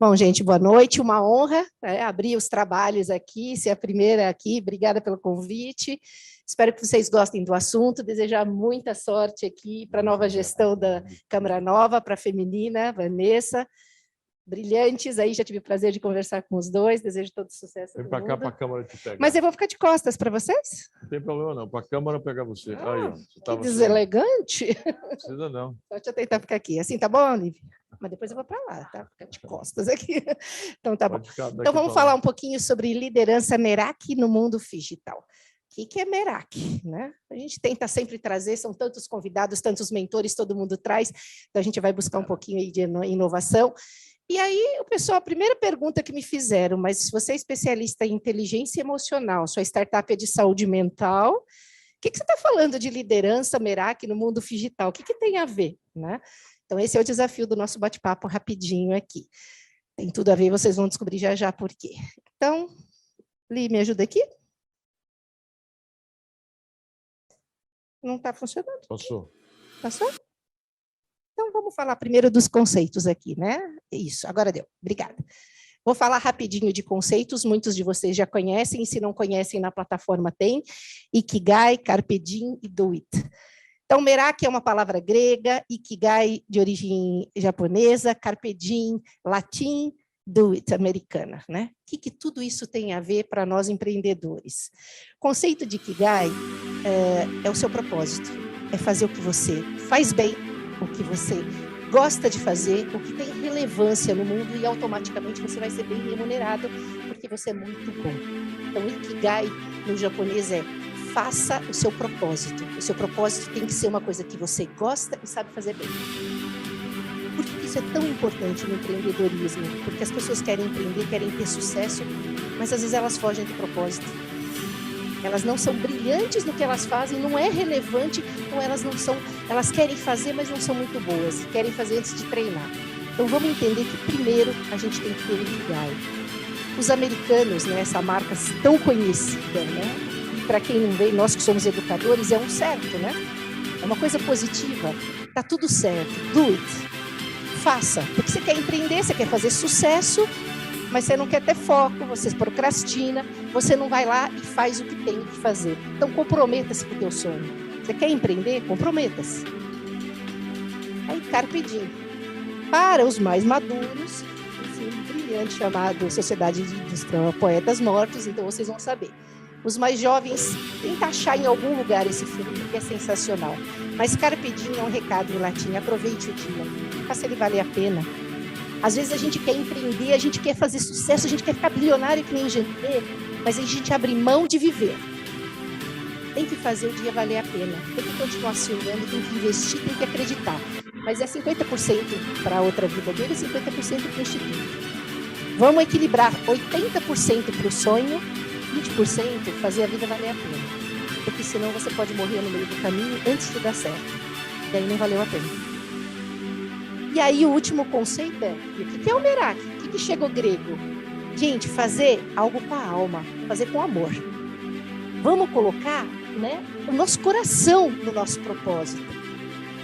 Bom, gente, boa noite, uma honra abrir os trabalhos aqui, ser a primeira aqui, obrigada pelo convite, espero que vocês gostem do assunto, desejar muita sorte aqui para a nova gestão da Câmara Nova, para a feminina, Vanessa, brilhantes, aí já tive o prazer de conversar com os dois, desejo todo sucesso. Vem para cá para a Câmara te pegar. Mas eu vou ficar de costas para vocês? Não tem problema não, para a Câmara pegar você. Ah, aí, ó, você que deselegante. Não precisa não. Só deixa eu tentar ficar aqui, assim tá bom, Olivia? Mas depois eu vou para lá, tá? Ficar de costas aqui. Então tá bom. Então vamos falar um pouquinho sobre liderança Merak no mundo digital. O que é Merak, né? A gente tenta sempre trazer, são tantos convidados, tantos mentores, todo mundo traz, então a gente vai buscar um pouquinho aí de inovação. E aí, o pessoal, a primeira pergunta que me fizeram, mas se você é especialista em inteligência emocional, sua startup é de saúde mental, o que você está falando de liderança Merak no mundo digital? O que tem a ver, né? Então, esse é o desafio do nosso bate-papo rapidinho aqui. Tem tudo a ver, vocês vão descobrir já já por quê. Então, Li, me ajuda aqui? Não está funcionando? Passou. Passou? Então, vamos falar primeiro dos conceitos aqui, né? Isso, agora deu. Obrigada. Vou falar rapidinho de conceitos, muitos de vocês já conhecem, se não conhecem, na plataforma tem. Ikigai, Carpe Diem e Do It. Então, Merak é uma palavra grega, Ikigai de origem japonesa, Carpe Diem, latim, Do It, americana, né? O que tudo isso tem a ver para nós empreendedores? O conceito de Ikigai é o seu propósito, é fazer o que você faz bem, o que você gosta de fazer, o que tem relevância no mundo e automaticamente você vai ser bem remunerado porque você é muito bom. Então, Ikigai no japonês é faça o seu propósito. O seu propósito tem que ser uma coisa que você gosta e sabe fazer bem. Por que isso é tão importante no empreendedorismo? Porque as pessoas querem empreender, querem ter sucesso, mas às vezes elas fogem do propósito. Elas não são brilhantes no que elas fazem, não é relevante, ou elas não são, elas querem fazer, mas não são muito boas, querem fazer antes de treinar. Então vamos entender que primeiro a gente tem que ter o Ikigai. Os americanos, né, essa marca tão conhecida, né? Para quem não vê, nós que somos educadores, é um certo, né? É uma coisa positiva, tá tudo certo, do it, faça, porque você quer empreender, você quer fazer sucesso, mas você não quer ter foco, você procrastina, você não vai lá e faz o que tem que fazer. Então, comprometa-se com o teu sonho. Você quer empreender? Comprometa-se. Aí, Carpe Diem. Para os mais maduros, um filme brilhante chamado Sociedade dos Poetas Mortos, então vocês vão saber. Os mais jovens, tenta achar em algum lugar esse filme, que é sensacional. Mas Carpe Diem é um recado em latim, aproveite o dia, faça ele valer a pena. Às vezes a gente quer empreender, a gente quer fazer sucesso, a gente quer ficar bilionário que nem GT, mas a gente abre mão de viver. Tem que fazer o dia valer a pena, tem que continuar sonhando, tem que investir, tem que acreditar. Mas é 50% para a outra vida dele e 50% para o instituto. Vamos equilibrar 80% para o sonho, 20% fazer a vida valer a pena. Porque senão você pode morrer no meio do caminho antes de dar certo. E aí não valeu a pena. E aí o último conceito é, o que é o Merak? O que chega o grego? Gente, fazer algo com a alma, fazer com amor. Vamos colocar, né, o nosso coração no nosso propósito.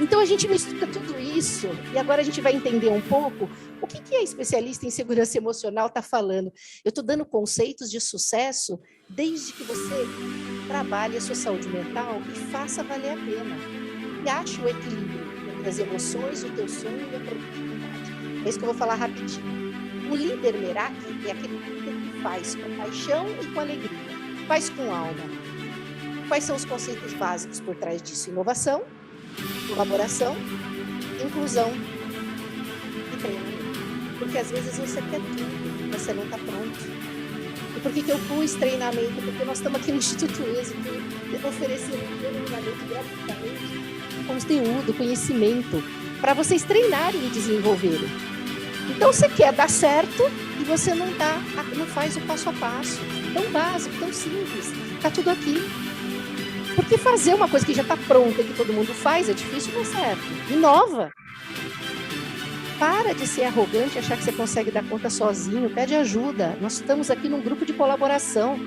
Então a gente mistura tudo isso e agora a gente vai entender um pouco o que a especialista em segurança emocional está falando. Eu estou dando conceitos de sucesso desde que você trabalhe a sua saúde mental e faça valer a pena. E ache o equilíbrio as emoções, o teu sonho e a produtividade. É isso que eu vou falar rapidinho. O líder Merak é aquele líder que faz com paixão e com alegria, faz com alma. Quais são os conceitos básicos por trás disso? Inovação, colaboração, inclusão e treinamento. Porque às vezes você quer tudo, mas você não está pronto. E por que eu pus treinamento? Porque nós estamos aqui no Instituto Êxito oferecendo treinamento gratuitamente, conteúdo, conhecimento, para vocês treinarem e desenvolverem. Então, você quer dar certo e você não faz o passo a passo. Tão básico, tão simples. Está tudo aqui. Porque fazer uma coisa que já está pronta e que todo mundo faz é difícil, não é certo. Inova. Para de ser arrogante e achar que você consegue dar conta sozinho. Pede ajuda. Nós estamos aqui num grupo de colaboração.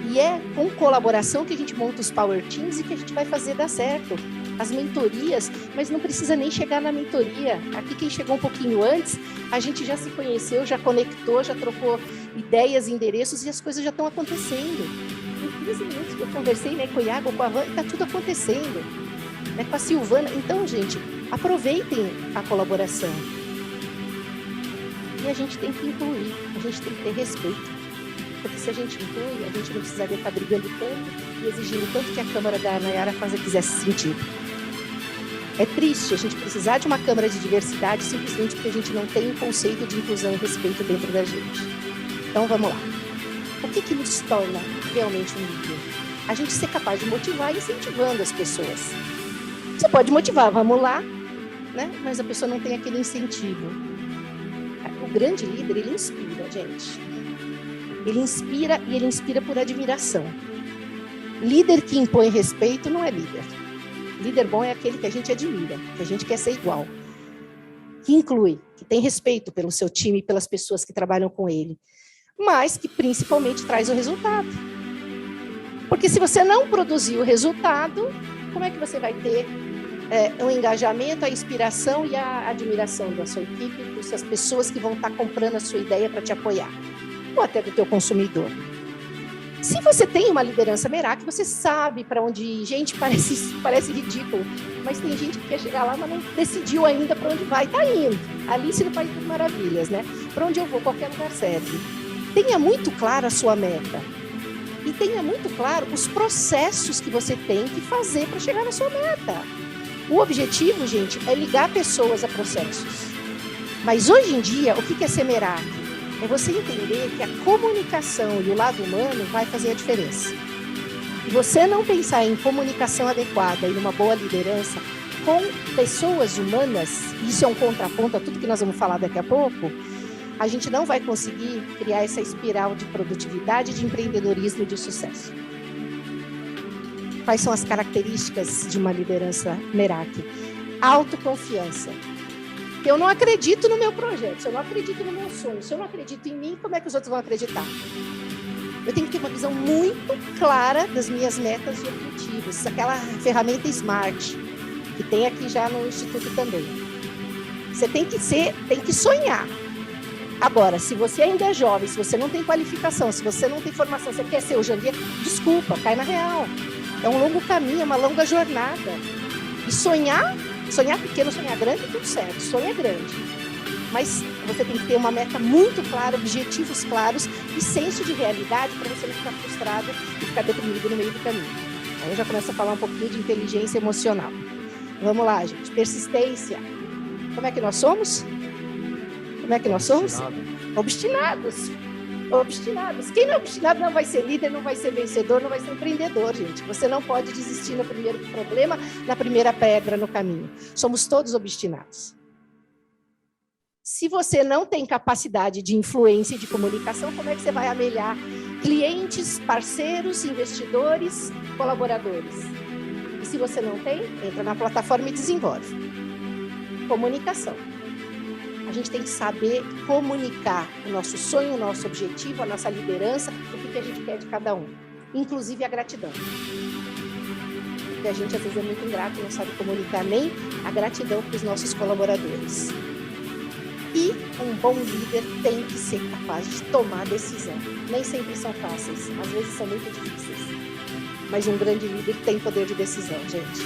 E é com colaboração que a gente monta os Power Teams e que a gente vai fazer dar certo. as mentorias, mas não precisa nem chegar na mentoria. Aqui quem chegou um pouquinho antes, a gente já se conheceu, já conectou, já trocou ideias, endereços e as coisas já estão acontecendo. Em 15 minutos que eu conversei, né, com o Iago, com a Van, está tudo acontecendo. Né, com a Silvana. Então, gente, aproveitem a colaboração. E a gente tem que incluir, a gente tem que ter respeito. Porque se a gente inclui, a gente não precisaria estar brigando tanto e exigindo tanto que a Câmara da Nayara fizesse sentido. É triste a gente precisar de uma Câmara de diversidade simplesmente porque a gente não tem um conceito de inclusão e respeito dentro da gente. Então, vamos lá. O que nos torna realmente um líder? A gente ser capaz de motivar incentivando as pessoas. Você pode motivar, vamos lá, né? Mas a pessoa não tem aquele incentivo. O grande líder, ele inspira, gente. Ele inspira e ele inspira por admiração. Líder que impõe respeito não é líder. Líder bom é aquele que a gente admira, que a gente quer ser igual. Que inclui, que tem respeito pelo seu time e pelas pessoas que trabalham com ele. Mas que principalmente traz o resultado. Porque se você não produzir o resultado, como é que você vai ter o engajamento, a inspiração e a admiração da sua equipe, das pessoas que vão estar comprando a sua ideia para te apoiar? Ou até do teu consumidor. Se você tem uma liderança Merak, você sabe para onde ir. Gente, parece ridículo, mas tem gente que quer chegar lá, mas não decidiu ainda para onde vai. Está indo. Alice no País das Maravilhas, né? Para onde eu vou, qualquer lugar serve. Tenha muito clara a sua meta. E tenha muito claro os processos que você tem que fazer para chegar na sua meta. O objetivo, gente, é ligar pessoas a processos. Mas hoje em dia, o que é ser Merak? É você entender que a comunicação e o lado humano vai fazer a diferença. E você não pensar em comunicação adequada e numa boa liderança com pessoas humanas, isso é um contraponto a tudo que nós vamos falar daqui a pouco, a gente não vai conseguir criar essa espiral de produtividade, de empreendedorismo e de sucesso. Quais são as características de uma liderança Merak? Autoconfiança. Eu não acredito no meu projeto, se eu não acredito no meu sonho, se eu não acredito em mim, como é que os outros vão acreditar? Eu tenho que ter uma visão muito clara das minhas metas e objetivos, aquela ferramenta SMART, que tem aqui já no Instituto também. Você tem que sonhar. Agora, se você ainda é jovem, se você não tem qualificação, se você não tem formação, você quer ser hoje em dia, desculpa, cai na real. É um longo caminho, é uma longa jornada. E sonhar pequeno, sonhar grande, tudo certo, sonha grande. Mas você tem que ter uma meta muito clara, objetivos claros e senso de realidade para você não ficar frustrado e ficar deprimido no meio do caminho. Aí eu já começo a falar um pouquinho de inteligência emocional. Vamos lá, gente. Persistência. Como é que nós somos? Como é que nós somos? Obstinados. Obstinados. Quem não é obstinado não vai ser líder, não vai ser vencedor, não vai ser empreendedor, gente. Você não pode desistir no primeiro problema, na primeira pedra no caminho. Somos todos obstinados. Se você não tem capacidade de influência e de comunicação, como é que você vai amelhar clientes, parceiros, investidores, colaboradores? E se você não tem, entra na plataforma e desenvolve. Comunicação. A gente tem que saber comunicar o nosso sonho, o nosso objetivo, a nossa liderança, o que a gente quer de cada um, inclusive a gratidão. Porque a gente às vezes é muito ingrato e não sabe comunicar nem a gratidão para os nossos colaboradores. E um bom líder tem que ser capaz de tomar decisão. Nem sempre são fáceis, às vezes são muito difíceis. Mas um grande líder tem poder de decisão, gente.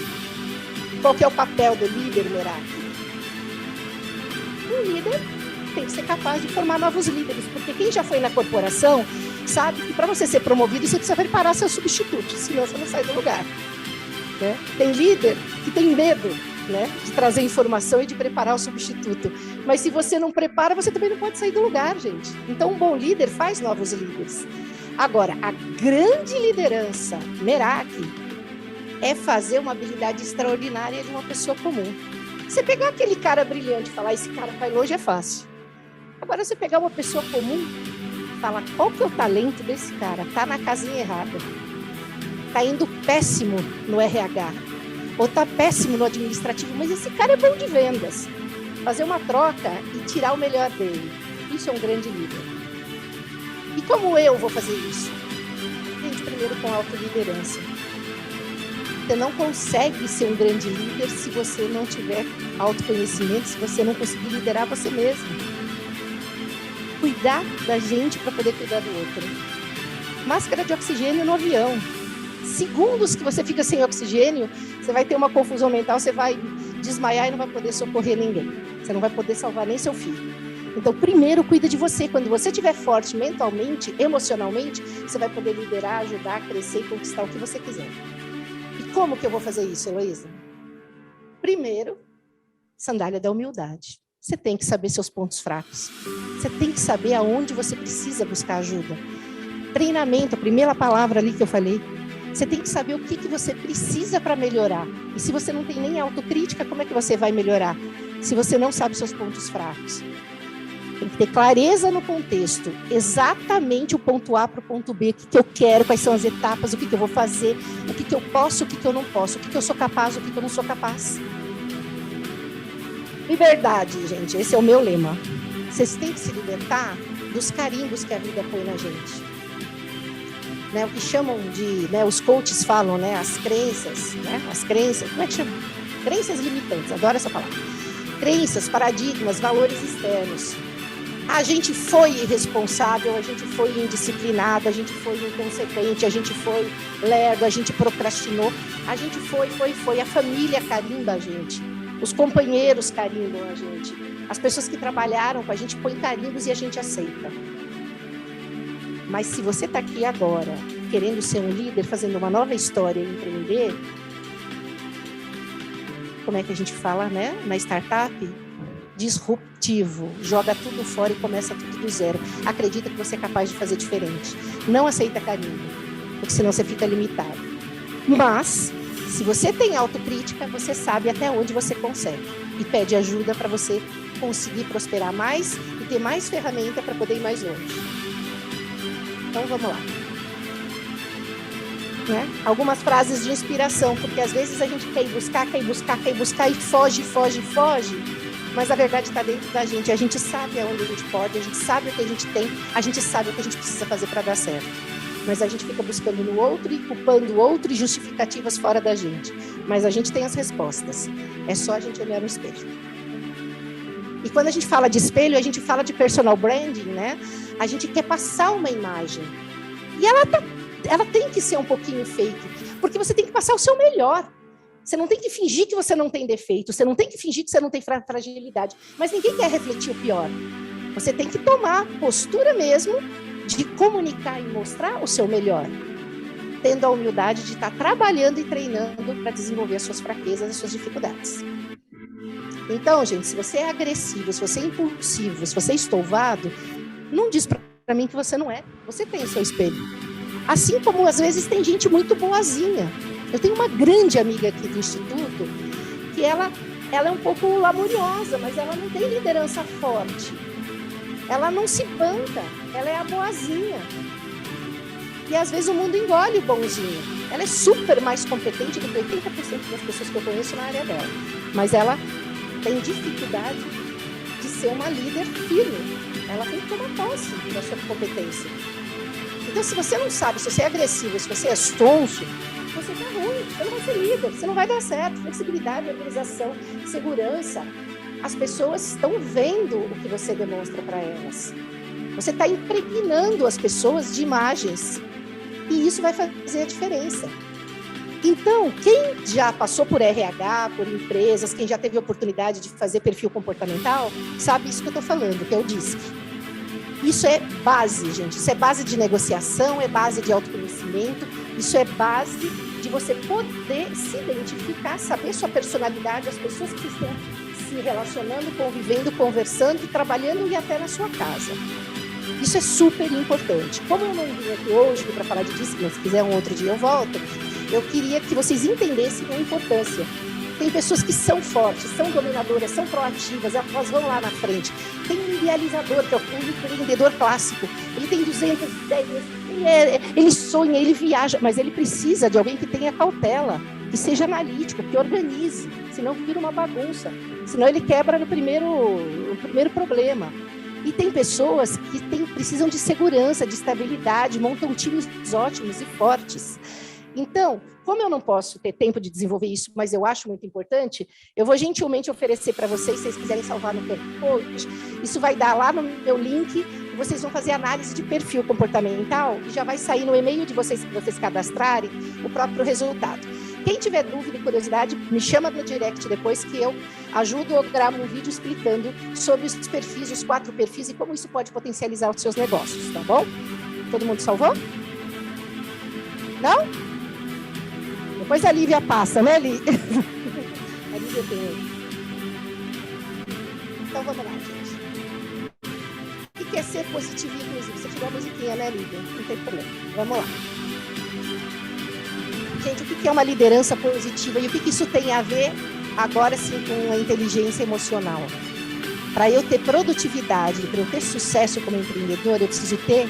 Qual que é o papel do líder, Merak? Um líder tem que ser capaz de formar novos líderes, porque quem já foi na corporação sabe que para você ser promovido, você precisa preparar seus substitutos, senão você não sai do lugar. Né? Tem líder que tem medo, né, de trazer informação e de preparar o substituto. Mas se você não prepara, você também não pode sair do lugar, gente. Então, um bom líder faz novos líderes. Agora, a grande liderança Merak é fazer uma habilidade extraordinária de uma pessoa comum. Você pegar aquele cara brilhante e falar, esse cara vai longe, é fácil. Agora, você pegar uma pessoa comum e falar, qual que é o talento desse cara? Tá na casinha errada. Tá indo péssimo no RH. Ou tá péssimo no administrativo, mas esse cara é bom de vendas. Fazer uma troca e tirar o melhor dele. Isso é um grande líder. E como eu vou fazer isso? Gente, primeiro com autoliderança. Você não consegue ser um grande líder se você não tiver autoconhecimento, se você não conseguir liderar você mesmo. Cuidar da gente para poder cuidar do outro. Máscara de oxigênio no avião. Segundos que você fica sem oxigênio, você vai ter uma confusão mental, você vai desmaiar e não vai poder socorrer ninguém. Você não vai poder salvar nem seu filho. Então, primeiro, cuida de você. Quando você estiver forte mentalmente, emocionalmente, você vai poder liderar, ajudar, crescer e conquistar o que você quiser. E como que eu vou fazer isso, Heloísa? Primeiro, sandália da humildade. Você tem que saber seus pontos fracos. Você tem que saber aonde você precisa buscar ajuda. Treinamento, a primeira palavra ali que eu falei. Você tem que saber o que você precisa para melhorar. E se você não tem nem autocrítica, como é que você vai melhorar? Se você não sabe seus pontos fracos. Tem que ter clareza no contexto. Exatamente o ponto A para o ponto B. O que eu quero, quais são as etapas, o que eu vou fazer, o que eu posso, o que eu não posso, o que eu sou capaz, o que eu não sou capaz. Liberdade, gente. Esse é o meu lema. Vocês têm que se libertar dos carimbos que a vida põe na gente. Né, o que chamam de, né, os coaches falam, né, as crenças, como é que chama? Crenças limitantes, adoro essa palavra. Crenças, paradigmas, valores externos. A gente foi irresponsável, a gente foi indisciplinado, a gente foi inconsequente, a gente foi lerdo, a gente procrastinou, a gente foi. A família carimba a gente, os companheiros carimbam a gente, as pessoas que trabalharam com a gente põem carimbos e a gente aceita. Mas se você está aqui agora, querendo ser um líder, fazendo uma nova história e empreender, como é que a gente fala, né? Na startup, disruptivo, joga tudo fora e começa tudo do zero. Acredita que você é capaz de fazer diferente. Não aceita carimbo, porque senão você fica limitado. Mas, se você tem autocrítica, você sabe até onde você consegue. E pede ajuda para você conseguir prosperar mais e ter mais ferramenta para poder ir mais longe. Então, vamos lá. Né? Algumas frases de inspiração, porque às vezes a gente quer ir buscar e foge, mas a verdade está dentro da gente. A gente sabe aonde a gente pode, a gente sabe o que a gente tem, a gente sabe o que a gente precisa fazer para dar certo. Mas a gente fica buscando no outro e culpando o outro e justificativas fora da gente. Mas a gente tem as respostas. É só a gente olhar no espelho. E quando a gente fala de espelho, a gente fala de personal branding, né? A gente quer passar uma imagem. E ela tem que ser um pouquinho fake, porque você tem que passar o seu melhor. Você não tem que fingir que você não tem defeito, você não tem que fingir que você não tem fragilidade. Mas ninguém quer refletir o pior. Você tem que tomar postura mesmo de comunicar e mostrar o seu melhor, tendo a humildade de estar trabalhando e treinando para desenvolver as suas fraquezas, as suas dificuldades. Então, gente, se você é agressivo, se você é impulsivo, se você é estouvado, não diz para mim que você não é. Você tem o seu espelho. Assim como, às vezes, tem gente muito boazinha. Eu tenho uma grande amiga aqui do Instituto, que ela é um pouco lamuriosa, mas ela não tem liderança forte. Ela não se banca, ela é a boazinha. E, às vezes, o mundo engole o bonzinho. Ela é super mais competente do que 80% das pessoas que eu conheço na área dela. Mas ela tem dificuldade de ser uma líder firme. Ela tem que tomar posse da sua competência. Então, se você não sabe, se você é agressivo, se você é sonso, você está ruim, você não vai ser líder, você não vai dar certo. Flexibilidade, organização, segurança. As pessoas estão vendo o que você demonstra para elas. Você está impregnando as pessoas de imagens. E isso vai fazer a diferença. Então, quem já passou por RH, por empresas, quem já teve a oportunidade de fazer perfil comportamental, sabe isso que eu estou falando, que é o DISC. Isso é base, gente. Isso é base de negociação, é base de autoconhecimento, isso é base de você poder se identificar, saber sua personalidade, as pessoas que estão se relacionando, convivendo, conversando, trabalhando e até na sua casa. Isso é super importante. Como eu não vim aqui hoje para falar de DISC, mas se quiser um outro dia eu volto, eu queria que vocês entendessem a importância. Tem pessoas que são fortes, são dominadoras, são proativas, elas vão lá na frente. Tem um idealizador, que é o empreendedor clássico. Ele tem 200 ideias, ele sonha, ele viaja, mas ele precisa de alguém que tenha cautela, que seja analítico, que organize, senão vira uma bagunça. Senão ele quebra no primeiro problema. E tem pessoas que precisam de segurança, de estabilidade, montam times ótimos e fortes. Então, como eu não posso ter tempo de desenvolver isso, mas eu acho muito importante, eu vou gentilmente oferecer para vocês, se vocês quiserem salvar no Post, isso vai dar lá no meu link, e vocês vão fazer análise de perfil comportamental, e já vai sair no e-mail de vocês, que vocês cadastrarem, o próprio resultado. Quem tiver dúvida e curiosidade, me chama no direct depois, que eu ajudo ou gravo um vídeo explicando sobre os perfis, os 4 perfis, e como isso pode potencializar os seus negócios, tá bom? Todo mundo salvou? Não? Depois a Lívia passa, né, Lívia? A Lívia tem. Então, vamos lá, gente. O que é ser positivo e inclusivo? Se tiver a musiquinha, né, Lívia? Não tem problema. Vamos lá. Gente, o que é uma liderança positiva e o que isso tem a ver, agora sim, com a inteligência emocional? Para eu ter produtividade, para eu ter sucesso como empreendedor, eu preciso ter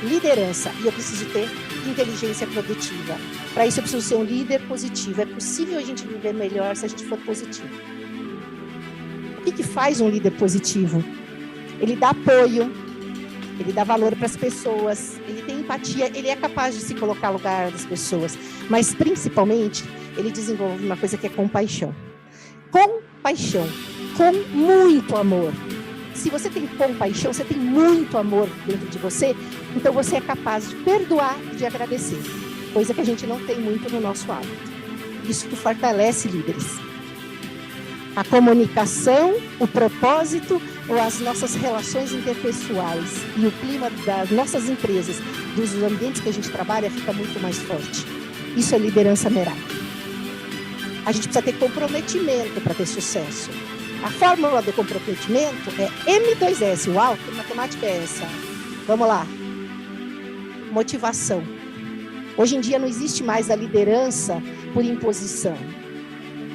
liderança e eu preciso ter inteligência produtiva. Para isso eu preciso ser um líder positivo. É possível a gente viver melhor se a gente for positivo. O que faz um líder positivo? Ele dá apoio, ele dá valor para as pessoas, ele tem empatia, ele é capaz de se colocar no lugar das pessoas, mas principalmente ele desenvolve uma coisa que é compaixão. Compaixão, com muito amor. Se você tem compaixão, você tem muito amor dentro de você, então você é capaz de perdoar e de agradecer, coisa que a gente não tem muito no nosso hábito. Isso fortalece líderes. A comunicação, o propósito ou as nossas relações interpessoais e o clima das nossas empresas, dos ambientes que a gente trabalha, fica muito mais forte. Isso é liderança Merak. A gente precisa ter comprometimento para ter sucesso. A fórmula do comprometimento é M2S. Uau, que matemática é essa? Vamos lá. Motivação. Hoje em dia não existe mais a liderança por imposição.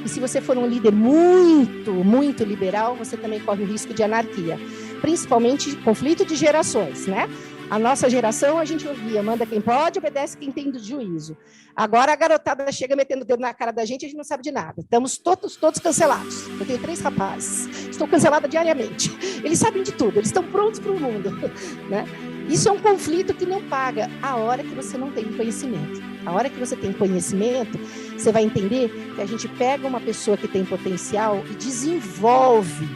E se você for um líder muito liberal, você também corre o risco de anarquia. Principalmente conflito de gerações, né? A nossa geração, a gente ouvia, manda quem pode, obedece quem tem do juízo. Agora a garotada chega metendo o dedo na cara da gente e a gente não sabe de nada. Estamos todos cancelados. Eu tenho 3 rapazes. Estou cancelada diariamente. Eles sabem de tudo, eles estão prontos para o mundo. Né? Isso é um conflito que não paga a hora que você não tem conhecimento. A hora que você tem conhecimento, você vai entender que a gente pega uma pessoa que tem potencial e desenvolve.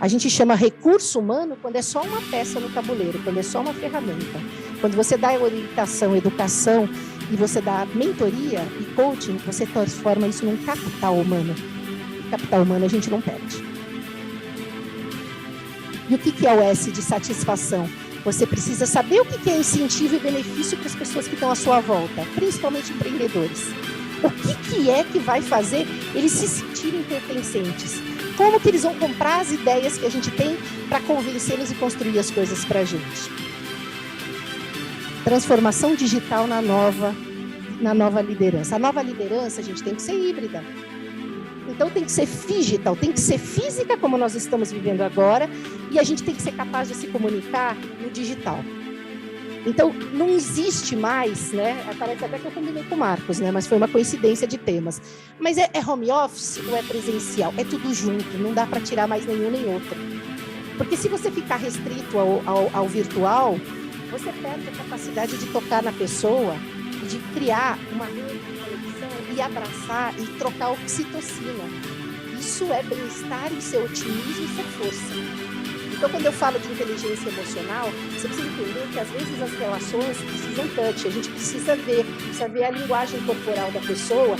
A gente chama recurso humano quando é só uma peça no tabuleiro, quando é só uma ferramenta. Quando você dá orientação, educação e você dá mentoria e coaching, você transforma isso num capital humano. E capital humano a gente não perde. E o que é o S de satisfação? Você precisa saber o que é incentivo e benefício para as pessoas que estão à sua volta, principalmente empreendedores. O que é que vai fazer eles se sentirem pertencentes? Como que eles vão comprar as ideias que a gente tem para convencê-los e construir as coisas para a gente? Transformação digital na nova liderança. A nova liderança, a gente tem que ser híbrida. Então tem que ser digital, tem que ser física, como nós estamos vivendo agora, e a gente tem que ser capaz de se comunicar no digital. Então, não existe mais, né? Parece até que eu combinei com o Marcos, né? Mas foi uma coincidência de temas. Mas é home office ou é presencial? É tudo junto, não dá para tirar mais nenhum nem outro. Porque se você ficar restrito ao virtual, você perde a capacidade de tocar na pessoa e de criar uma rede de conexão e abraçar e trocar oxitocina. Isso é bem-estar, isso é otimismo, isso é força. Então, quando eu falo de inteligência emocional, você precisa entender que, às vezes, as relações precisam touch. A gente precisa ver a linguagem corporal da pessoa,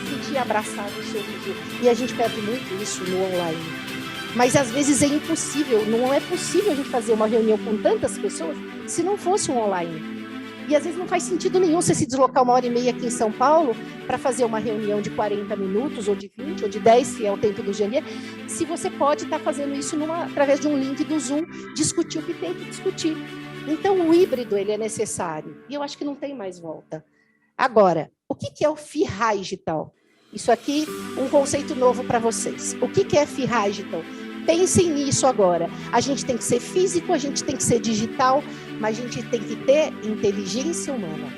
sentir abraçado no sorriso. E a gente perde muito isso no online. Mas, às vezes, é impossível. Não é possível a gente fazer uma reunião com tantas pessoas se não fosse um online. E, às vezes, não faz sentido nenhum você se deslocar 1h30 aqui em São Paulo para fazer uma reunião de 40 minutos, ou de 20, ou de 10, que é o tempo do Janier, se você pode estar fazendo isso através de um link do Zoom, discutir o que tem que discutir. Então, o híbrido ele é necessário. E eu acho que não tem mais volta. Agora, o que é o FI Digital? Isso aqui, um conceito novo para vocês. O que é FI Digital? Pensem nisso agora. A gente tem que ser físico, a gente tem que ser digital, mas a gente tem que ter inteligência humana.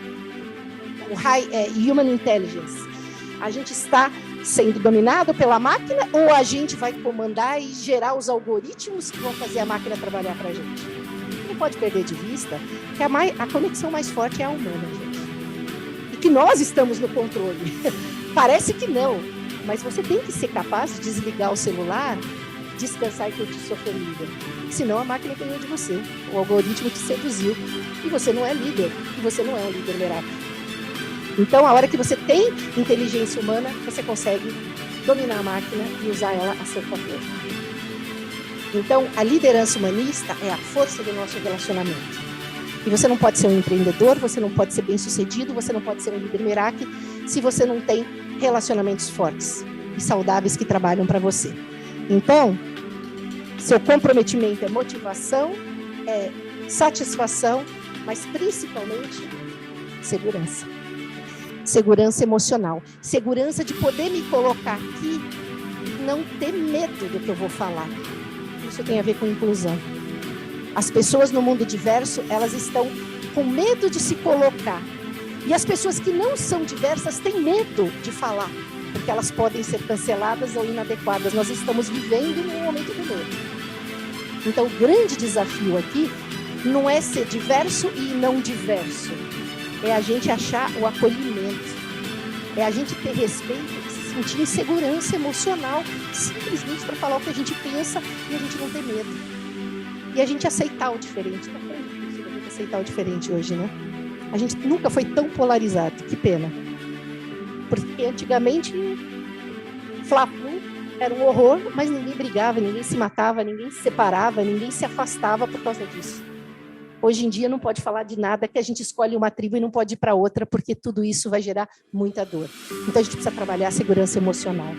O Human Intelligence. A gente está sendo dominado pela máquina ou a gente vai comandar e gerar os algoritmos que vão fazer a máquina trabalhar para a gente? Não pode perder de vista que a conexão mais forte é a humana, gente. E que nós estamos no controle. Parece que não, mas você tem que ser capaz de desligar o celular, descansar e curtir sua família. Senão a máquina ganhou de você, o algoritmo te seduziu e você não é líder, e você não é um líder Merak. Então, a hora que você tem inteligência humana, você consegue dominar a máquina e usar ela a seu favor. Então, a liderança humanista é a força do nosso relacionamento. E você não pode ser um empreendedor, você não pode ser bem-sucedido, você não pode ser um líder Merak se você não tem relacionamentos fortes e saudáveis que trabalham para você. Então, seu comprometimento é motivação, é satisfação, mas principalmente segurança. Segurança emocional. Segurança de poder me colocar aqui e não ter medo do que eu vou falar. Isso tem a ver com inclusão. As pessoas no mundo diverso, elas estão com medo de se colocar. E as pessoas que não são diversas têm medo de falar, porque elas podem ser canceladas ou inadequadas. Nós estamos vivendo num momento do medo. Então, o grande desafio aqui não é ser diverso e não diverso. É a gente achar o acolhimento. É a gente ter respeito e se sentir em segurança emocional, simplesmente para falar o que a gente pensa e a gente não ter medo. E a gente aceitar o diferente. Está tão difícil a gente aceitar o diferente hoje, né? A gente nunca foi tão polarizado. Que pena. Porque antigamente, Fla-Flu era um horror, mas ninguém brigava, ninguém se matava, ninguém se separava, ninguém se afastava por causa disso. Hoje em dia não pode falar de nada que a gente escolhe uma tribo e não pode ir para outra, porque tudo isso vai gerar muita dor. Então a gente precisa trabalhar a segurança emocional.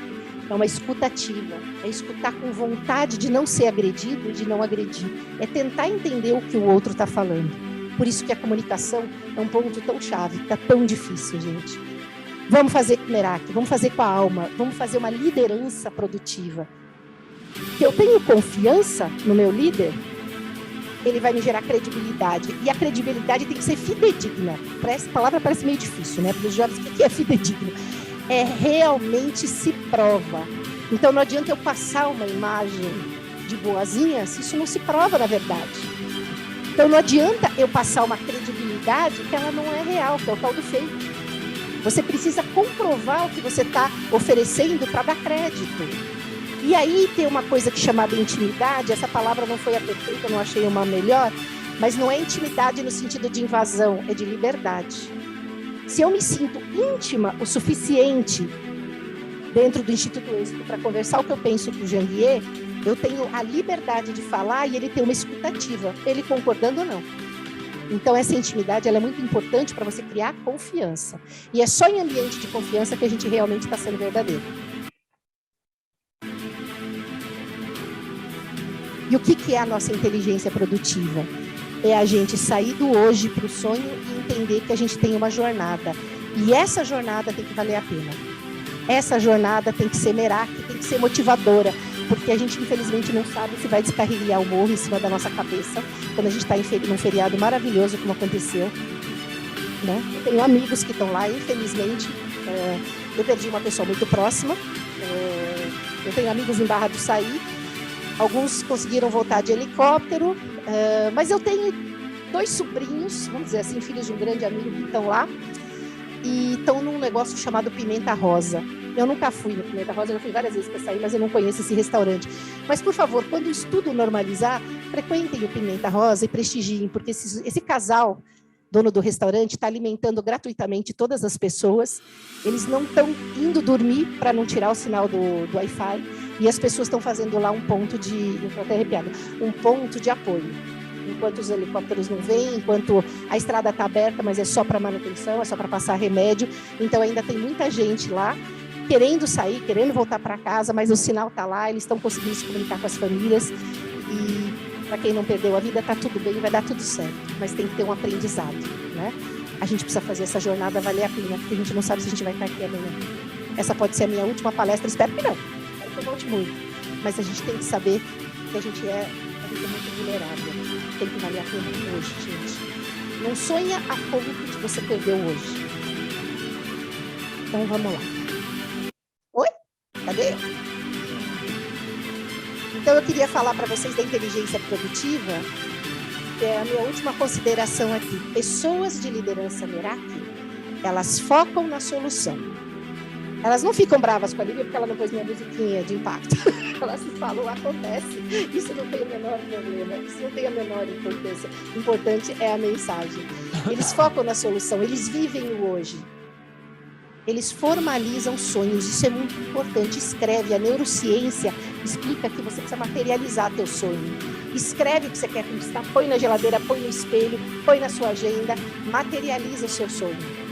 É uma escuta ativa, é escutar com vontade de não ser agredido e de não agredir. É tentar entender o que o outro está falando. Por isso que a comunicação é um ponto tão chave, está tão difícil, gente. Vamos fazer com o Merak, vamos fazer com a alma, vamos fazer uma liderança produtiva. Se eu tenho confiança no meu líder, ele vai me gerar credibilidade. E a credibilidade tem que ser fidedigna. Essa palavra parece meio difícil, né? Para os jovens, o que é fidedigno? É realmente se prova. Então não adianta eu passar uma imagem de boazinha se isso não se prova na verdade. Então não adianta eu passar uma credibilidade que ela não é real, que é o tal do fake. Você precisa comprovar o que você está oferecendo para dar crédito. E aí tem uma coisa que é chamada intimidade, essa palavra não foi a perfeita, eu não achei uma melhor, mas não é intimidade no sentido de invasão, é de liberdade. Se eu me sinto íntima o suficiente dentro do Instituto Êxito para conversar o que eu penso com o Janvier, eu tenho a liberdade de falar e ele tem uma escutativa, ele concordando ou não. Então, essa intimidade ela é muito importante para você criar confiança. E é só em ambiente de confiança que a gente realmente está sendo verdadeiro. E o que é a nossa inteligência produtiva? É a gente sair do hoje para o sonho e entender que a gente tem uma jornada. E essa jornada tem que valer a pena. Essa jornada tem que ser Merak, tem que ser motivadora. Porque a gente, infelizmente, não sabe se vai descarrilhar o morro em cima da nossa cabeça quando a gente está num feriado maravilhoso, como aconteceu. Né? Eu tenho amigos que estão lá, infelizmente. Eu perdi uma pessoa muito próxima. Eu tenho amigos em Barra do Saí. Alguns conseguiram voltar de helicóptero. Mas eu tenho 2 sobrinhos, vamos dizer assim, filhos de um grande amigo que estão lá. E estão num negócio chamado Pimenta Rosa. Eu nunca fui no Pimenta Rosa, eu já fui várias vezes para sair, mas eu não conheço esse restaurante. Mas, por favor, quando o estudo normalizar, frequentem o Pimenta Rosa e prestigiem, porque esse casal, dono do restaurante, está alimentando gratuitamente todas as pessoas. Eles não estão indo dormir para não tirar o sinal do Wi-Fi, e as pessoas estão fazendo lá um ponto de... Eu estou até arrepiada. Um ponto de apoio. Enquanto os helicópteros não vêm, enquanto a estrada está aberta, mas é só para manutenção, é só para passar remédio. Então, ainda tem muita gente lá querendo sair, querendo voltar para casa, mas o sinal está lá, eles estão conseguindo se comunicar com as famílias. E, para quem não perdeu a vida, está tudo bem, vai dar tudo certo. Mas tem que ter um aprendizado, né? A gente precisa fazer essa jornada valer a pena, porque a gente não sabe se a gente vai estar aqui amanhã. Essa pode ser a minha última palestra, espero que não. Espero que eu volte muito. Mas a gente tem que saber que a gente é muito vulnerável. Tem que valer a pena hoje, gente. Não sonha a ponto de você perder o hoje. Então, vamos lá. Oi? Cadê? Então, eu queria falar para vocês da inteligência produtiva, que é a minha última consideração aqui. Pessoas de liderança Merak, Elas focam na solução. Elas não ficam bravas com a Lívia porque ela não pôs minha musiquinha de impacto. Elas falam, acontece. Isso não tem o menor problema, isso não tem a menor importância. O importante é a mensagem. Eles focam na solução, eles vivem o hoje. Eles formalizam sonhos, isso é muito importante. Escreve, a neurociência explica que você precisa materializar teu sonho. Escreve o que você quer conquistar, põe na geladeira, põe no espelho, põe na sua agenda, materializa o seu sonho.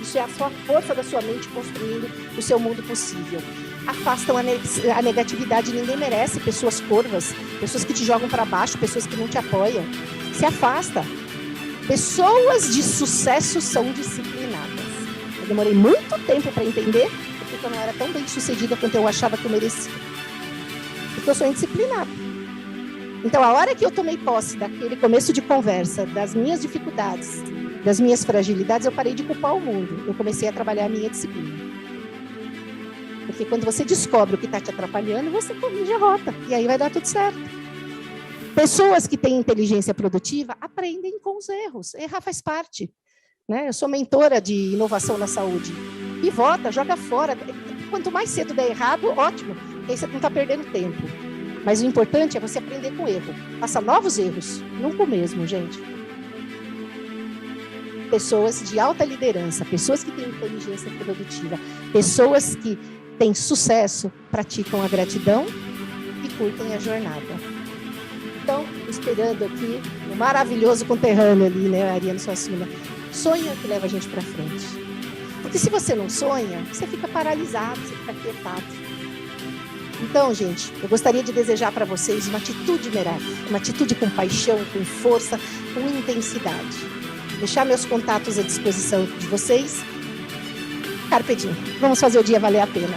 Isso é a sua força da sua mente construindo o seu mundo possível. Afastam a negatividade, ninguém merece pessoas corvas, pessoas que te jogam para baixo, pessoas que não te apoiam. Se afasta. Pessoas de sucesso são disciplinadas. Eu demorei muito tempo para entender porque eu não era tão bem sucedida quanto eu achava que eu merecia. Porque eu sou indisciplinada. Então, a hora que eu tomei posse daquele começo de conversa, das minhas dificuldades, das minhas fragilidades, eu parei de culpar o mundo. Eu comecei a trabalhar a minha disciplina. Porque quando você descobre o que está te atrapalhando, você corrige a rota. E aí vai dar tudo certo. Pessoas que têm inteligência produtiva aprendem com os erros. Errar faz parte. Né? Eu sou mentora de inovação na saúde. Pivota, joga fora. Quanto mais cedo der errado, ótimo. Porque aí você não está perdendo tempo. Mas o importante é você aprender com o erro. Faça novos erros, nunca o mesmo, gente. Pessoas de alta liderança, pessoas que têm inteligência produtiva, pessoas que têm sucesso, praticam a gratidão e curtem a jornada. Então, esperando aqui o maravilhoso conterrâneo ali, né, Ariano Suassuna. Sonho é que leva a gente para frente. Porque se você não sonha, você fica paralisado, você fica quietado. Então, gente, eu gostaria de desejar para vocês uma atitude Merak, uma atitude com paixão, com força, com intensidade. Deixar meus contatos à disposição de vocês. Carpe diem. Vamos fazer o dia valer a pena.